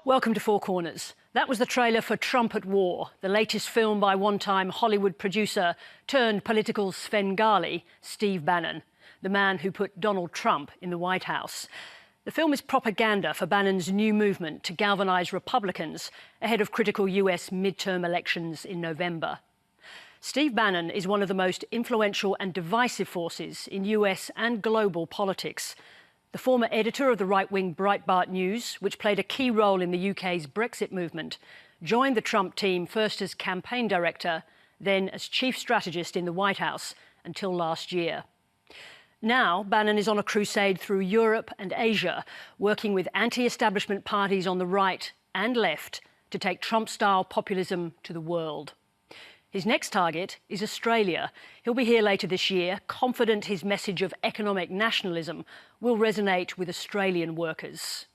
Welcome to Four Corners. That was the trailer for Trump at War, the latest film by one-time Hollywood producer turned political Svengali, Steve Bannon, the man who put Donald Trump in the White House. The film is propaganda for Bannon's new movement to galvanise Republicans ahead of critical US midterm elections in November. Steve Bannon is one of the most influential and divisive forces in US and global politics. The former editor of the right-wing Breitbart News, which played a key role in the UK's Brexit movement, joined the Trump team first as campaign director, then as chief strategist in the White House until last year. Now, Bannon is on a crusade through Europe and Asia, working with anti-establishment parties on the right and left to take Trump-style populism to the world. His next target is Australia. He'll be here later this year, confident his message of economic nationalism will resonate with Australian workers.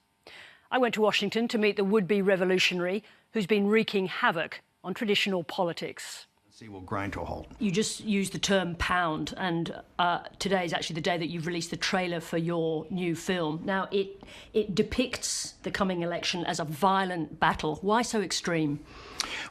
I went to Washington to meet the would-be revolutionary who's been wreaking havoc on traditional politics. Will grind to a halt. You just used the term pound, and today is actually the day that you've released the trailer for your new film. Now, it depicts the coming election as a violent battle. Why so extreme?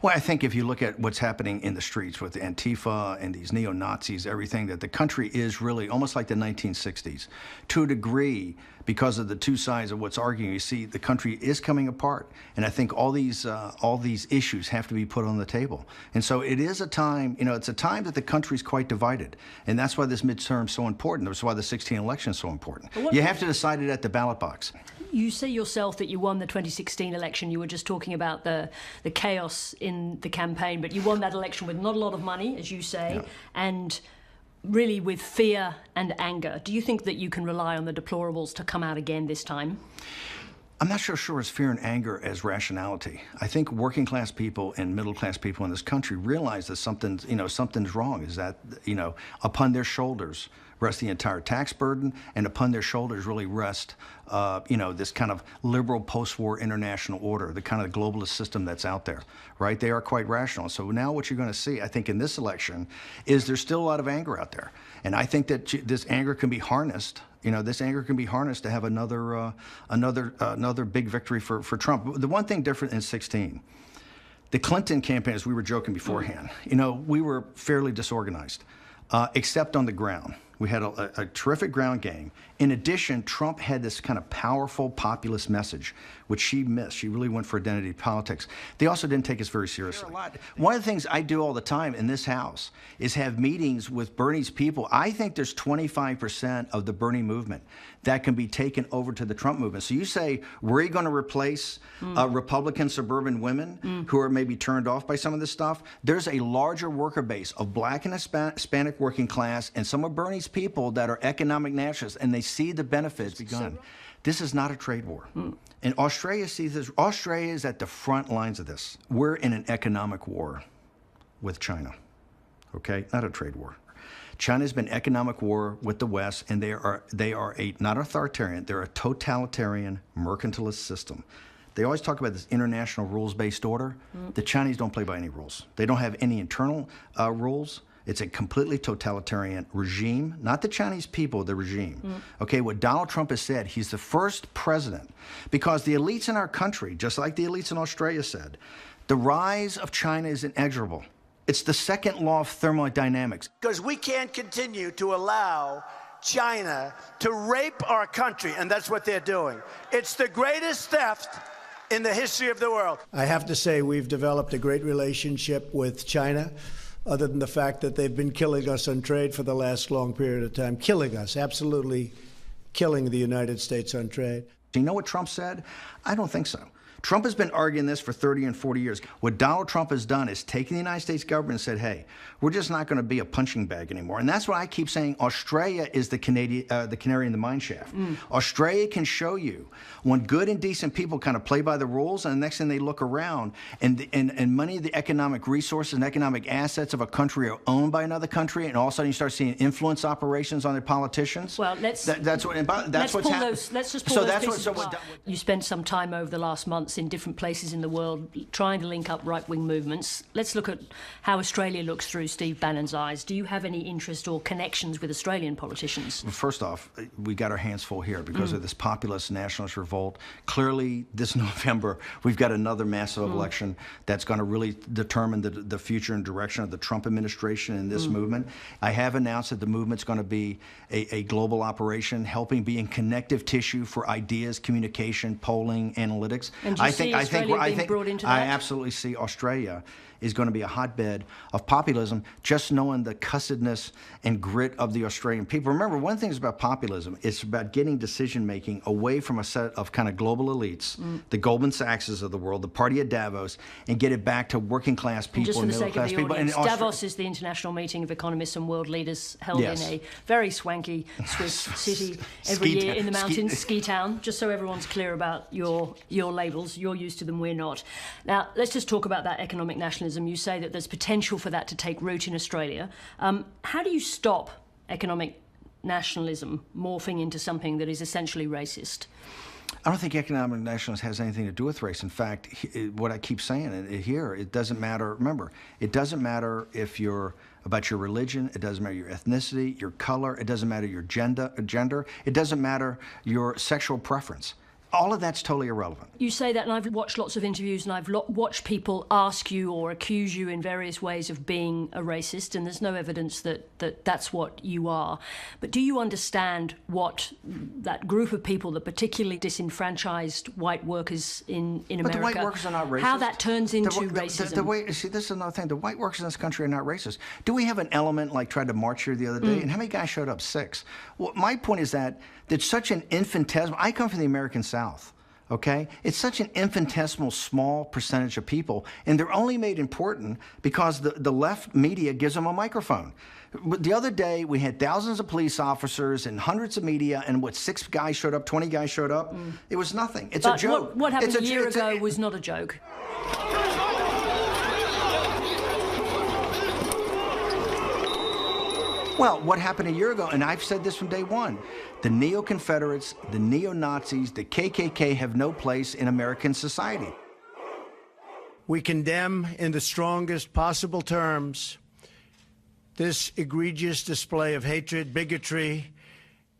Well, I think if you look at what's happening in the streets with Antifa and these neo-Nazis, everything, that the country is really almost like the 1960s. To a degree, because of the two sides of what's arguing, you see the country is coming apart. And I think all these issues have to be put on the table. And so it is a time, it's a time that the country's quite divided. And that's why this midterm is so important. That's why the 2016 election is so important. You have to decide it at the ballot box. You say yourself that you won the 2016 election. You were just talking about the chaos in the campaign, but you won that election with not a lot of money, as you say, yeah, and really with fear and anger. Do you think that you can rely on the deplorables to come out again this time? I'm not so sure it's fear and anger as rationality. I think working class people and middle class people in this country realize that something's wrong, is that, upon their shoulders rests the entire tax burden, and upon their shoulders really rest, this kind of liberal post-war international order, the kind of globalist system that's out there, right? They are quite rational. So now what you're going to see, I think, in this election is there's still a lot of anger out there. And I think that this anger can be harnessed. This anger can be harnessed to have another big victory for Trump. The one thing different in 2016, the Clinton campaign, as we were joking beforehand, we were fairly disorganized, except on the ground. We had a terrific ground game. In addition, Trump had this kind of powerful populist message, which she missed. She really went for identity politics. They also didn't take us very seriously. One of the things I do all the time in this house is have meetings with Bernie's people. I think there's 25% of the Bernie movement that can be taken over to the Trump movement. So you say, were you going to replace Republican suburban women who are maybe turned off by some of this stuff? There's a larger worker base of black and Hispanic working class and some of Bernie's people that are economic nationalists, and they see the benefits begun. This is not a trade war. And Australia sees this. Australia is at the front lines of this. We're in an economic war with China, okay? Not a trade war. China's been economic war with the West, and they are not authoritarian, they're a totalitarian mercantilist system. They always talk about this international rules-based order. The Chinese don't play by any rules. They don't have any internal rules. It's a completely totalitarian regime, not the Chinese people, the regime. Okay, what Donald Trump has said, he's the first president, because the elites in our country, just like the elites in Australia said, the rise of China is inexorable. It's the second law of thermodynamics. Because we can't continue to allow China to rape our country, and that's what they're doing. It's the greatest theft in the history of the world. I have to say we've developed a great relationship with China, other than the fact that they've been killing us on trade for the last long period of time. Killing us, absolutely killing the United States on trade. Do you know what Trump said? I don't think so. Trump has been arguing this for 30 and 40 years. What Donald Trump has done is taken the United States government and said, hey, we're just not going to be a punching bag anymore. And that's why I keep saying Australia is the canary in the mine shaft. Australia can show you when good and decent people kind of play by the rules, and the next thing they look around, and many of the economic resources and economic assets of a country are owned by another country, and all of a sudden you start seeing influence operations on their politicians. Well, let's just pull those pieces apart. You spent some time over the last months accounts in different places in the world, trying to link up right-wing movements. Let's look at how Australia looks through Steve Bannon's eyes. Do you have any interest or connections with Australian politicians? Well, first off, we got our hands full here because of this populist nationalist revolt. Clearly, this November, we've got another massive election that's going to really determine the future and direction of the Trump administration and this movement. I have announced that the movement's going to be a global operation, helping be in connective tissue for ideas, communication, polling, analytics. And do you see Australia being brought into that? I absolutely see Australia is going to be a hotbed of populism, just knowing the cussedness and grit of the Australian people. Remember, one thing is about populism, it's about getting decision-making away from a set of kind of global elites, the Goldman Sachses of the world, the party at Davos, and get it back to working-class people and middle-class people. And Davos is the international meeting of economists and world leaders held in a very swanky Swiss city every year in the mountains, ski town, just so everyone's clear about your labels. You're used to them, we're not. Now, let's just talk about that economic nationalism. You say that there's potential for that to take root in Australia. How do you stop economic nationalism morphing into something that is essentially racist? I don't think economic nationalism has anything to do with race. In fact, what I keep saying here, it doesn't matter. Remember, it doesn't matter if you're about your religion, it doesn't matter your ethnicity, your color, it doesn't matter your gender, it doesn't matter your sexual preference. All of that's totally irrelevant. You say that, and I've watched lots of interviews, and I've watched people ask you or accuse you in various ways of being a racist, and there's no evidence that that's what you are. But do you understand what that group of people, the particularly disenfranchised white workers in America... But the white workers are not racist. How that turns into racism? See, this is another thing. The white workers in this country are not racist. Do we have an element like tried to march here the other day? And how many guys showed up? 6. Well, my point is that such an infinitesimal... I come from the American South. Okay? It's such an infinitesimal, small percentage of people, and they're only made important because the left media gives them a microphone. The other day, we had thousands of police officers and hundreds of media, and 6 guys showed up, 20 guys showed up. It was nothing. It's a joke. What happened a year ago was not a joke. Well, what happened a year ago, and I've said this from day one, the neo-Confederates, the neo-Nazis, the KKK have no place in American society. We condemn in the strongest possible terms this egregious display of hatred, bigotry,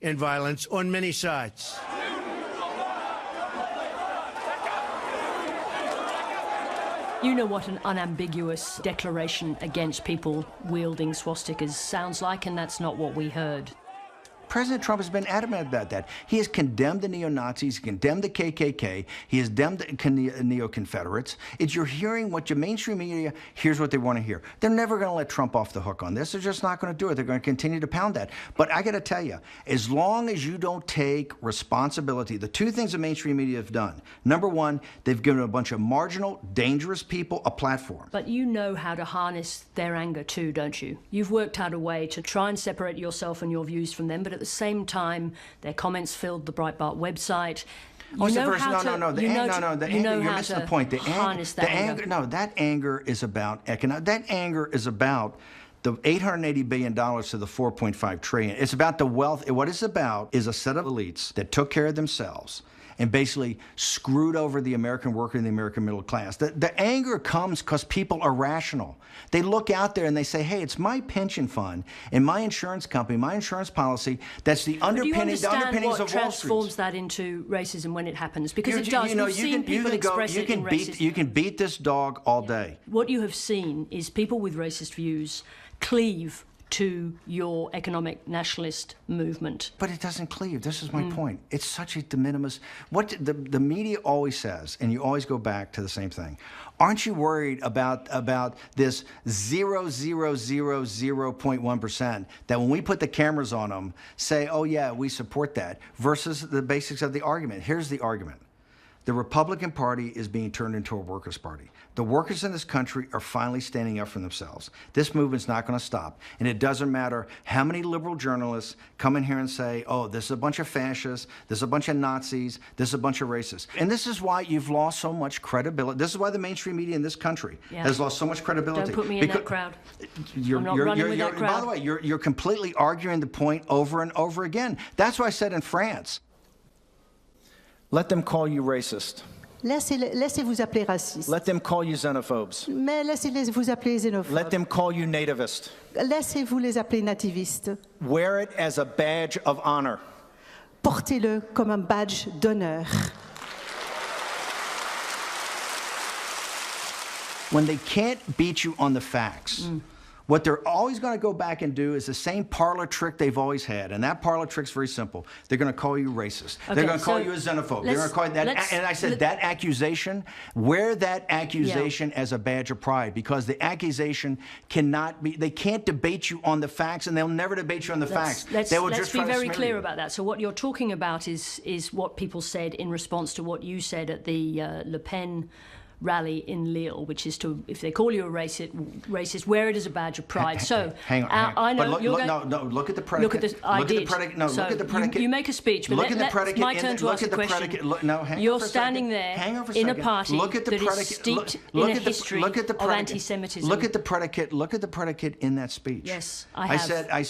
and violence on many sides. You know what an unambiguous declaration against people wielding swastikas sounds like, and that's not what we heard. President Trump has been adamant about that. He has condemned the neo-Nazis, condemned the KKK, he has condemned the neo-Confederates. You're hearing what your mainstream media hears what they want to hear. They're never going to let Trump off the hook on this. They're just not going to do it. They're going to continue to pound that. But I got to tell you, as long as you don't take responsibility, the 2 things the mainstream media have done. Number 1, they've given a bunch of marginal, dangerous people a platform. But you know how to harness their anger too, don't you? You've worked out a way to try and separate yourself and your views from them, but at the same time, their comments filled the Breitbart website. You're missing the point. That anger is about economic. That anger is about the $880 billion to the $4.5 trillion. It's about the wealth. What it's about is a set of elites that took care of themselves and basically screwed over the American worker and the American middle class. The anger comes because people are rational. They look out there and they say, hey, it's my pension fund and my insurance company, my insurance policy, that's the underpinnings of Wall Street. Do you understand what transforms that into racism when it happens? Because it does. We've seen people express it in racism. You can beat this dog all day. What you have seen is people with racist views cleave to your economic nationalist movement. But it doesn't cleave. This is my point. It's such a de minimis. What the media always says, and you always go back to the same thing. Aren't you worried about this 0.1% that when we put the cameras on them, say, oh yeah, we support that, versus the basics of the argument? Here's the argument. The Republican Party is being turned into a workers' party. The workers in this country are finally standing up for themselves. This movement's not going to stop. And it doesn't matter how many liberal journalists come in here and say, oh, this is a bunch of fascists, this is a bunch of Nazis, this is a bunch of racists. And this is why you've lost so much credibility. This is why the mainstream media in this country has lost so much credibility. Don't put me in that crowd. I'm not running with that crowd. By the way, you're completely arguing the point over and over again. That's why I said in France, let them call you racist. Laissez-vous appeler raciste. Let them call you xenophobes. Mais laissez-les vous appeler xénophobes. Let them call you nativist. Laissez-vous les appeler nativistes. Wear it as a badge of honor. Portez-le comme un badge d'honneur. When they can't beat you on the facts, what they're always going to go back and do is the same parlor trick they've always had. And that parlor trick's very simple. They're going to call you racist. Okay, they're going to call so you a xenophobe. They're going to call you that. And I said that accusation, wear that accusation as a badge of pride, because the accusation cannot be, they can't debate you on the facts, and they'll never debate you on the facts. They will Let's just be try to very smear clear you. about that. So what you're talking about is what people said in response to what you said at the Le Pen rally in Lille, which is to, if they call you a racist, wear it as a badge of pride. So hang on. I know but you're look, going. no, look at the predicate. Look at this. I did. Look at the predicate. You make a speech, but look at the predicate. it's my turn to ask a question. You're standing there in a party that is steeped in a history of anti-Semitism. Look at the predicate. Look at the predicate in that speech. Yes, I have. I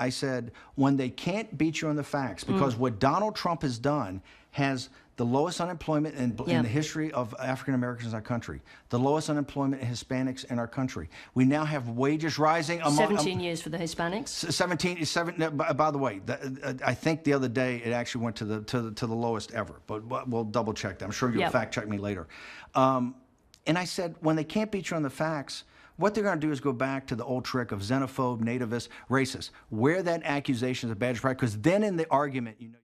said, when they can't beat you on the facts, because what Donald Trump has done has the lowest unemployment in the history of African Americans in our country, the lowest unemployment in Hispanics in our country. We now have wages rising among 17 years for the Hispanics. 17. By the way, I think the other day it actually went to the lowest ever. But we'll double check that. I'm sure you'll fact check me later. And I said, when they can't beat you on the facts, what they're going to do is go back to the old trick of xenophobe, nativist, racist. Wear that accusation as a badge of pride, because then in the argument, you know.